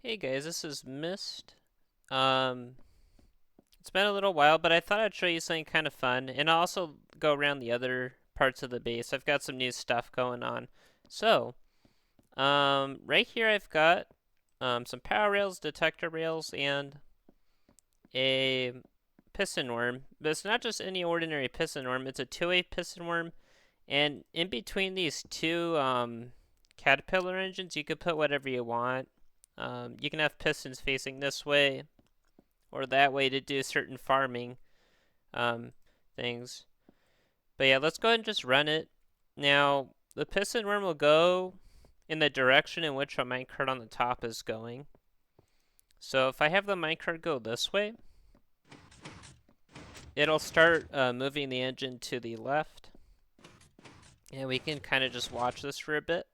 Hey guys, this is Mist. Um, it's been a little while, but I thought I'd show you something kind of fun, and I'll also go around the other parts of the base. I've got some new stuff going on. So, right here I've got some power rails, detector rails, and a piston worm. But it's not just any ordinary piston worm. It's a two-way piston worm, and in between these two caterpillar engines, you could put whatever you want. You can have pistons facing this way or that way to do certain farming um, things. But yeah, let's go ahead and just run it. Now, the piston worm will go in the direction in which a minecart on the top is going. So if I have the minecart go this way, it'll start moving the engine to the left. And we can kind of just watch this for a bit.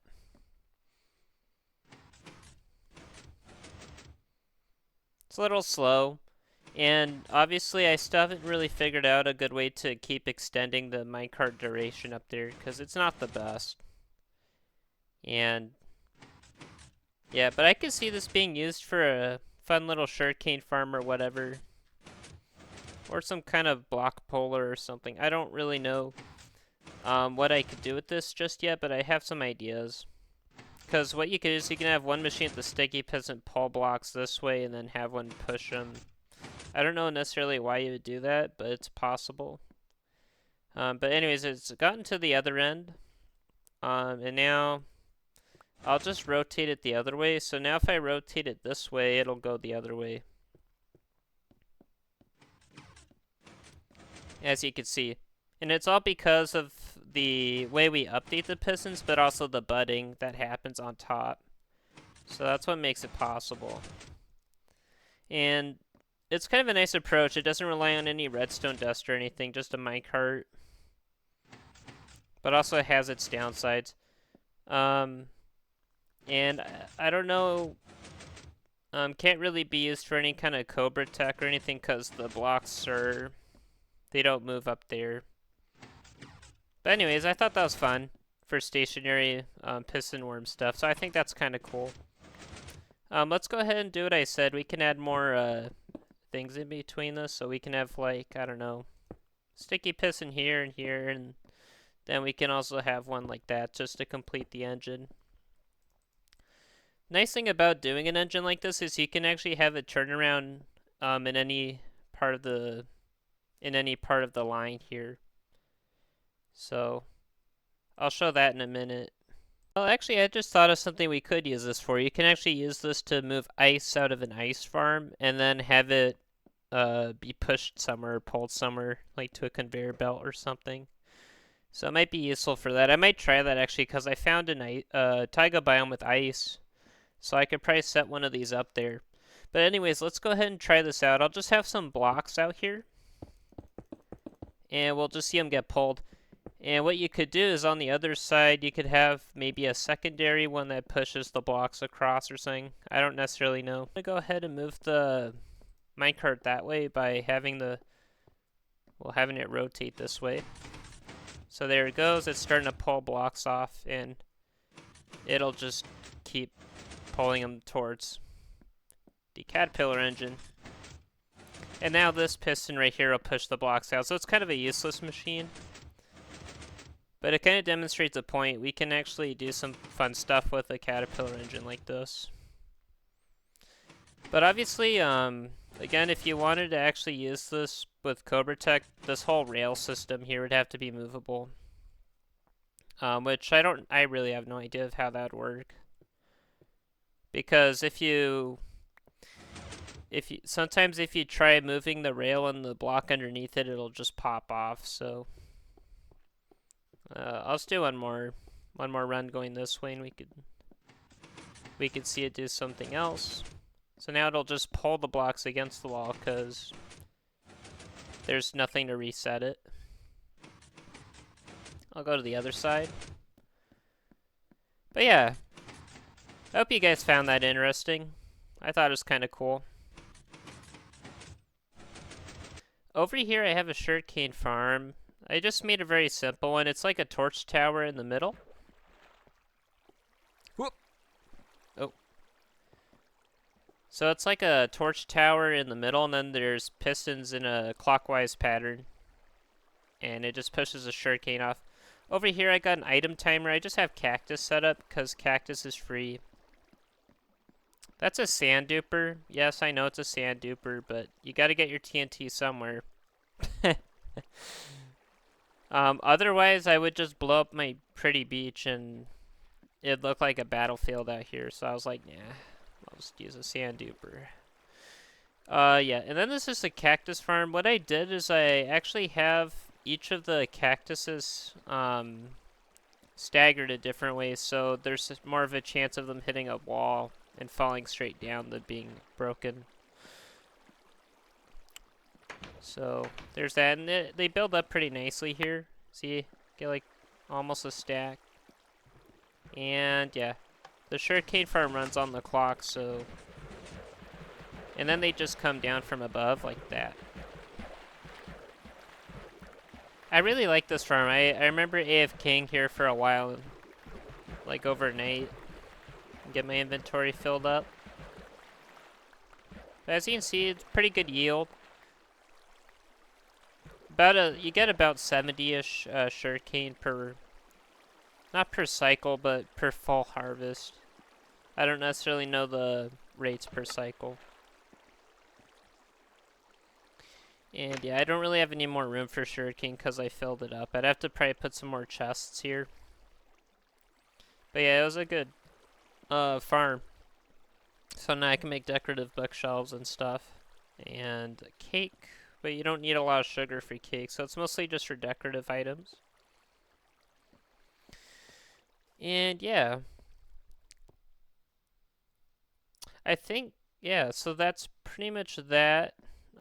It's a little slow. And obviously I still haven't really figured out a good way to keep extending the minecart duration up there because it's not the best. And yeah, but I could see this being used for a fun little sugarcane farm or whatever. Or some kind of block puller or something. I don't really know what I could do with this just yet, but I have some ideas. Because what you could do is you can have one machine at the sticky piston pull blocks this way and then have one push them. I don't know necessarily why you would do that, but it's possible. But anyways, it's gotten to the other end. And now I'll just rotate it the other way. So now if I rotate it this way, it'll go the other way. As you can see. And it's all because of the way we update the pistons, but also the budding that happens on top. So that's what makes it possible. And it's kind of a nice approach. It doesn't rely on any redstone dust or anything, just a minecart. But also it has its downsides. And I don't know, can't really be used for any kind of Cobra tech or anything because the blocks are, they don't move up there. But anyways, I thought that was fun for stationary piston worm stuff, so I think that's kind of cool. Let's go ahead and do what I said. We can add more things in between this, so we can have like, I don't know, sticky piston here, and then we can also have one like that just to complete the engine. Nice thing about doing an engine like this is you can actually have it turn around in any part of the line here. So I'll show that in a minute. Well, actually, I just thought of something we could use this for. You can actually use this to move ice out of an ice farm and then have it be pushed somewhere, pulled somewhere, like to a conveyor belt or something. So it might be useful for that. I might try that actually because I found a taiga biome with ice. So I could probably set one of these up there. But anyways, let's go ahead and try this out. I'll just have some blocks out here. And we'll just see them get pulled. And what you could do is on the other side, you could have maybe a secondary one that pushes the blocks across or something. I don't necessarily know. I'm going to go ahead and move the minecart that way by having having it rotate this way. So there it goes. It's starting to pull blocks off, and it'll just keep pulling them towards the caterpillar engine. And now this piston right here will push the blocks out. So it's kind of a useless machine. But it kind of demonstrates a point. We can actually do some fun stuff with a caterpillar engine like this. But obviously, again, if you wanted to actually use this with Cobra Tech, this whole rail system here would have to be movable. Which I really have no idea of how that would work. Because sometimes if you try moving the rail and the block underneath it, it'll just pop off. So I'll just do one more run going this way, and we could see it do something else. So now it'll just pull the blocks against the wall because there's nothing to reset it. I'll go to the other side. But yeah, I hope you guys found that interesting. I thought it was kind of cool. Over here I have a sugarcane farm. I just made a very simple one. It's like a torch tower in the middle. Whoop! Oh. So it's like a torch tower in the middle, and then there's pistons in a clockwise pattern. And it just pushes the sugarcane off. Over here I got an item timer. I just have cactus set up because cactus is free. That's a sand duper. Yes, I know it's a sand duper, but you got to get your TNT somewhere. Otherwise, I would just blow up my pretty beach and it'd look like a battlefield out here. So I was like, nah, I'll just use a sand duper. Yeah, and then this is a cactus farm. What I did is I actually have each of the cactuses staggered a different way, so there's more of a chance of them hitting a wall and falling straight down than being broken. So there's that, and they build up pretty nicely here. See, get like almost a stack. And yeah, the sugarcane farm runs on the clock, so... And then they just come down from above like that. I really like this farm. I remember AFKing here for a while, like overnight, and get my inventory filled up. But as you can see, it's pretty good yield. You get about 70-ish sugarcane per, not per cycle, but per full harvest. I don't necessarily know the rates per cycle. And yeah, I don't really have any more room for sugarcane because I filled it up. I'd have to probably put some more chests here. But yeah, it was a good farm. So now I can make decorative bookshelves and stuff. And cake, but you don't need a lot of sugar for cake, so it's mostly just for decorative items. And yeah. I think, yeah, so that's pretty much that.